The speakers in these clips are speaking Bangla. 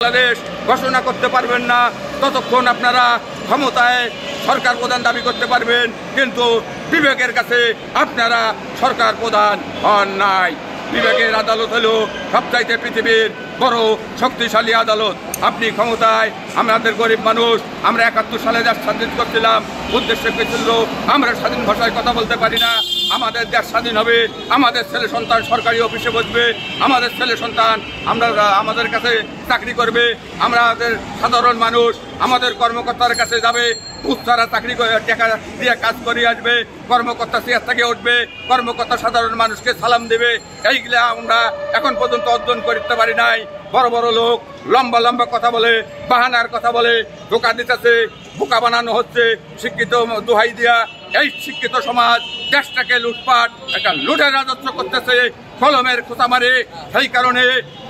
বাংলাদেশ ঘোষণা করতে পারবেন না ততক্ষণ আপনারা ক্ষমতায় সরকার প্রধান দাবি করতে পারবেন, কিন্তু বিবেকের কাছে আপনারা সরকার প্রধান হন নাই। বিবেকের আদালত হলো সবচাইতে পৃথিবীর বড় শক্তিশালী আদালত। আপনি ক্ষমতায়, আমাদের গরিব মানুষ, আমরা ৭১ সালে দেশ স্বাধীন করছিলাম, উদ্দেশ্য ছিল আমরা স্বাধীন ভাষায় কথা বলতে পারি না, আমাদের দেশ স্বাধীন হবে, আমাদের ছেলে সন্তান সরকারি অফিসে বসবে, আমাদের ছেলে সন্তান আমাদের কাছে চাকরি করবে, আমাদের সাধারণ মানুষ আমাদের কর্মকর্তার কাছে যাবে, উচ্চারা চাকরি টাকা দিয়ে কাজ করে আসবে, কর্মকর্তা চেয়ার থেকে উঠবে, কর্মকর্তা সাধারণ মানুষকে সালাম দেবে। এইগুলা আমরা এখন পর্যন্ত অর্জন করতে পারি নাই। বড় বড় লোক লম্বা লম্বা কথা বলে, বাহানার কথা বলে, ধোঁকা দিতেছে, বোকা বানানো হচ্ছে শিক্ষিত দোহাই দিয়া। এই শিক্ষিত সমাজ দেশটাকে লুটপাট, একটা লুটের রাজত্ব করতেছে কলমের খোঁচা মারে। সেই কারণে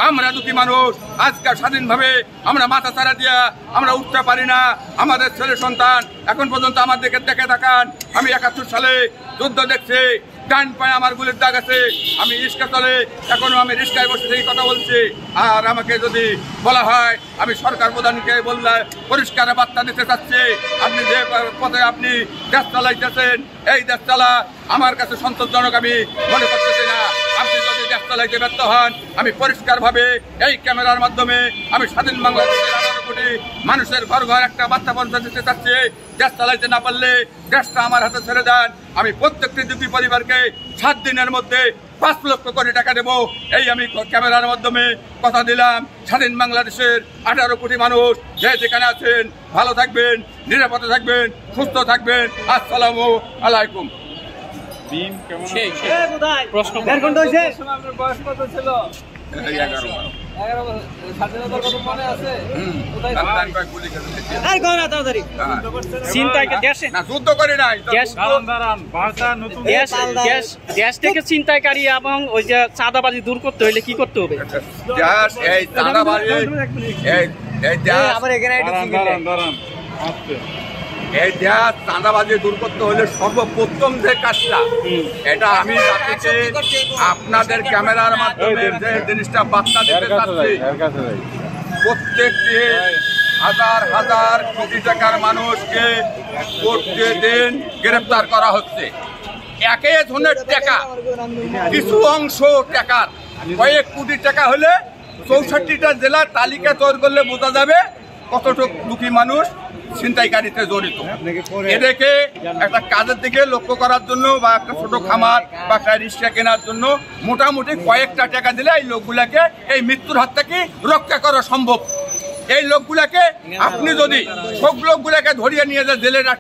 আমরা দুটি মানুষ আজকে স্বাধীনভাবে আমরা মাথা ছাড়া দিয়া আমরা উঠতে পারি না। আমাদের ছেলে সন্তান এখন পর্যন্ত আমার দিকে দেখে থাকান। আমি ৭১ সালে যুদ্ধ দেখছি, ডান পায়ে আমার গুলির দাগ আছে, আমি রিক্সা চলে, এখনো আমি রিক্সায় বসে থেকে কথা বলছি। আর আমাকে যদি বলা হয়, আমি সরকার প্রধানকে বললে পরিষ্কার বার্তা দিতে চাচ্ছি, আপনি যে পথে আপনি দেশ চালাইতেছেন, এই দেশ চালা আমার কাছে সন্তোষজনক আমি মনে করতেছি না। আপনি যদি দেশ চালাইতে ব্যর্থ হন, আমি পরিষ্কারভাবে এই ক্যামেরার মাধ্যমে আমি স্বাধীন বাংলাদেশের ১৮ কোটি মানুষের ঘর ঘর একটা বার্তা পৌঁছে দিতে চাচ্ছি। দেশ চালাইতে না পারলে দেশটা আমার হাতে ছেড়ে দেন। আমি প্রত্যেকটি দুটি পরিবারকে ৭ দিনের মধ্যে ৫ লক্ষ কোটি টাকা দেব। এই আমি ক্যামেরার মাধ্যমে কথা দিলাম। স্বাধীন বাংলাদেশের ১৮ কোটি মানুষ যে যেখানে আছেন ভালো থাকবেন, নিরাপদে থাকবেন, সুস্থ থাকবেন। আসসালামু আলাইকুম। চিন্তাকারী এবং ওই যে চাঁদাবাজি দূর করতে হইলে কি করতে হবে? এই দেশ চাঁদাবাজি দূর করতে হলে সর্বপ্রথম যে কাজটা, এটা আমি আপনাদের ক্যামেরার মাধ্যমে যে জিনিসটা বার্তা দিতে চাচ্ছি, প্রত্যেকটি হাজার হাজার কোটি টাকার মানুষকে প্রতিদিন গ্রেফতার করা হচ্ছে। একে ধরনের টাকা, কিছু অংশ টাকার কয়েক কোটি টাকা হলে ৬৪টা জেলার তালিকা তৈরি করলে বোঝা যাবে কতটুকু দুঃখী মানুষ ছিনতাইকারীতে জড়িত। এদেরকে একটা কাজের দিকে লক্ষ্য করার জন্য বা একটা ছোট খামার বা একটা রিক্সা কেনার জন্য মোটামুটি কয়েকটা টাকা দিলে এই লোকগুলাকে এই মৃত্যুর হাত থেকে রক্ষা করা সম্ভব। এই লোকগুলাকে আপনি যদি সব লোকগুলাকে ধরিয়ে নিয়ে যায় জেলে